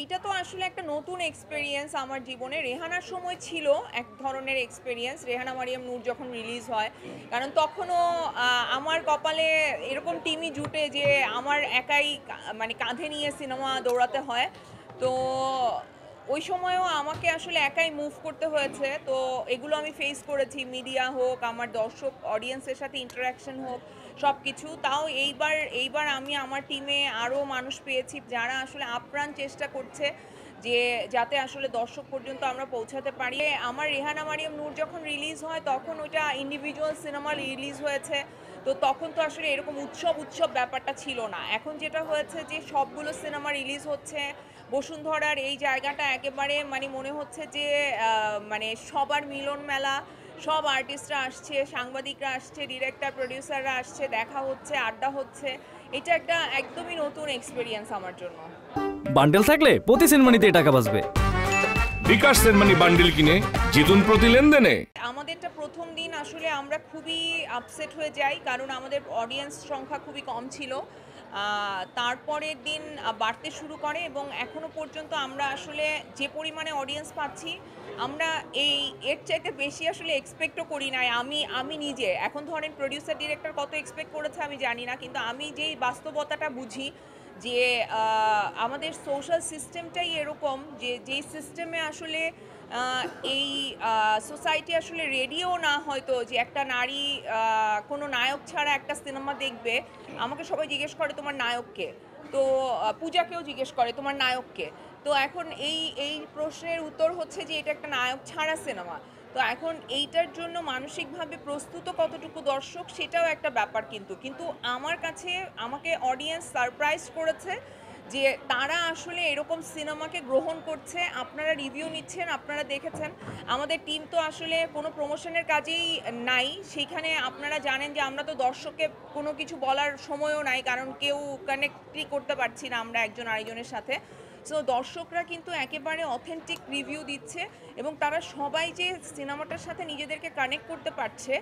এইটা তো আসলে একটা নতুন এক্সপেরিয়েন্স আমার জীবনে। রেহানার সময় ছিল এক ধরনের এক্সপেরিয়েন্স, রেহানা মারিয়াম নূর যখন রিলিজ হয়। কারণ তখনও আমার কপালে এরকম টিমই জুটে যে আমার একাই মানে কাঁধে নিয়ে সিনেমা দৌড়াতে হয়। তো ওই সময়ও আমাকে আসলে একাই মুভ করতে হয়েছে। তো এগুলো আমি ফেস করেছি, মিডিয়া হোক, আমার দর্শক অডিয়েন্সের সাথে ইন্টারাকশন হোক, সব কিছু। তাও এইবার আমি আমার টিমে আরও মানুষ পেয়েছি যারা আসলে আপ্রাণ চেষ্টা করছে যে যাতে আসলে দর্শক পর্যন্ত আমরা পৌঁছাতে পারি। আমার রেহানা মারিয়াম নূর যখন রিলিজ হয় তখন ওইটা ইন্ডিভিজুয়াল সিনেমা রিলিজ হয়েছে। তো তখন তো আসলে এরকম উৎসব উৎসব ব্যাপারটা ছিল না। এখন যেটা হয়েছে যে সবগুলো সিনেমা রিলিজ হচ্ছে, বসুন্ধরার এই জায়গাটা একেবারে মানে মনে হচ্ছে যে মানে সবার মিলন মেলা। সব আর্টিস্টরা আসছে, সাংবাদিকরা আসছে, ডিরেক্টর প্রডিউসাররা আসছে, দেখা হচ্ছে, আড্ডা হচ্ছে। এটা একটা একদমই নতুন এক্সপিরিয়েন্স আমার জন্য। বান্ডেল থাকলে প্রতি সেনমানিতে টাকা বাঁচবে। বিকাশ সেনমানি বান্ডেল কিনে জিতুন প্রতি লেনদেনে। আমাদেরটা প্রথম দিন আসলে আমরা খুবই আপসেট হয়ে যাই, কারণ আমাদের অডিয়েন্স সংখ্যা খুবই কম ছিল। তারপরের দিন বাড়তে শুরু করে এবং এখনো পর্যন্ত আমরা আসলে যে পরিমাণে অডিয়েন্স পাচ্ছি, আমরা এর চাইতে বেশি আসলে এক্সপেক্টও করি নাই। আমি নিজে এখন ধরেন প্রডিউসার ডিরেক্টর কত এক্সপেক্ট করেছে আমি জানি না, কিন্তু আমি যেই বাস্তবতাটা বুঝি যে আমাদের সোশ্যাল সিস্টেমটাই এরকম যে যেই সিস্টেমে আসলে এই সোসাইটি আসলে রেডিও না হয়তো যে একটা নারী কোনো নায়ক ছাড়া একটা সিনেমা দেখবে। আমাকে সবাই জিজ্ঞেস করে তোমার নায়ককে, তো পূজাকেও জিজ্ঞেস করে তোমার নায়ককে। তো এখন এই প্রশ্নের উত্তর হচ্ছে যে এটা একটা নায়ক ছাড়া সিনেমা। তো এখন এইটার জন্য মানসিকভাবে প্রস্তুত কতটুকু দর্শক সেটাও একটা ব্যাপার। কিন্তু আমার কাছে আমাকে অডিয়েন্স সারপ্রাইজ করেছে যে তারা আসলে এরকম সিনেমাকে গ্রহণ করছে। আপনারা রিভিউ নিচ্ছেন, আপনারা দেখেছেন। আমাদের টিম তো আসলে কোনো প্রমোশনের কাজেই নাই, সেইখানে আপনারা জানেন যে আমরা তো দর্শককে কোনো কিছু বলার সময়ও নাই, কারণ কেউ কানেক্টই করতে পারছি না আমরা একজন আরেকজনের সাথে। সো দর্শকরা কিন্তু একেবারে অথেন্টিক রিভিউ দিচ্ছে এবং তারা সবাই যে সিনেমাটার সাথে নিজেদেরকে কানেক্ট করতে পারছে,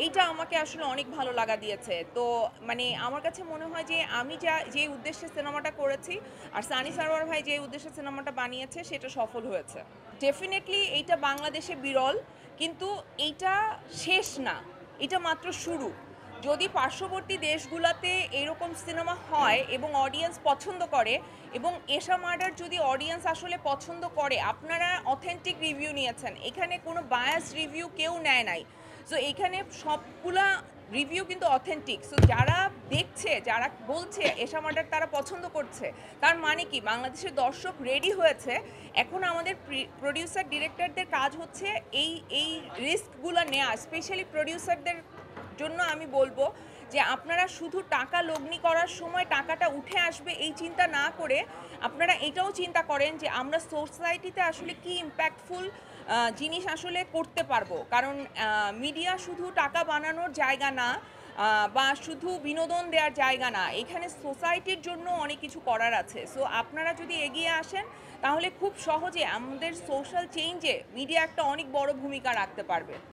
এইটা আমাকে আসলে অনেক ভালো লাগা দিয়েছে। তো মানে আমার কাছে মনে হয় যে আমি যে উদ্দেশ্যে সিনেমাটা করেছি আর সানি সারোয়ার ভাই যে উদ্দেশ্যে সিনেমাটা বানিয়েছে সেটা সফল হয়েছে। ডেফিনেটলি এইটা বাংলাদেশে বিরল, কিন্তু এইটা শেষ না, এটা মাত্র শুরু। যদি পার্শ্ববর্তী দেশগুলোতে এরকম সিনেমা হয় এবং অডিয়েন্স পছন্দ করে, এবং এশা মার্ডার যদি অডিয়েন্স আসলে পছন্দ করে, আপনারা অথেন্টিক রিভিউ নিয়েছেন, এখানে কোনো বায়াস রিভিউ কেউ নেয় নাই। সো এখানে সবগুলা রিভিউ কিন্তু অথেন্টিক। সো যারা দেখছে, যারা বলছে এশা মার্ডার তারা পছন্দ করছে, তার মানে কি বাংলাদেশের দর্শক রেডি হয়েছে। এখন আমাদের প্রডিউসার ডিরেক্টরদের কাজ হচ্ছে এই রিস্কগুলো নেওয়া। স্পেশালি প্রডিউসারদের জন্য আমি বলবো যে আপনারা শুধু টাকা লগ্নি করার সময় টাকাটা উঠে আসবে এই চিন্তা না করে আপনারা এটাও চিন্তা করেন যে আমরা সোসাইটিতে আসলে কি ইম্প্যাক্টফুল জিনিস আসলে করতে পারবো। কারণ মিডিয়া শুধু টাকা বানানোর জায়গা না, বা শুধু বিনোদন দেওয়ার জায়গা না, এখানে সোসাইটির জন্য অনেক কিছু করার আছে। সো আপনারা যদি এগিয়ে আসেন তাহলে খুব সহজে আমাদের সোশ্যাল চেঞ্জে মিডিয়া একটা অনেক বড় ভূমিকা রাখতে পারবে।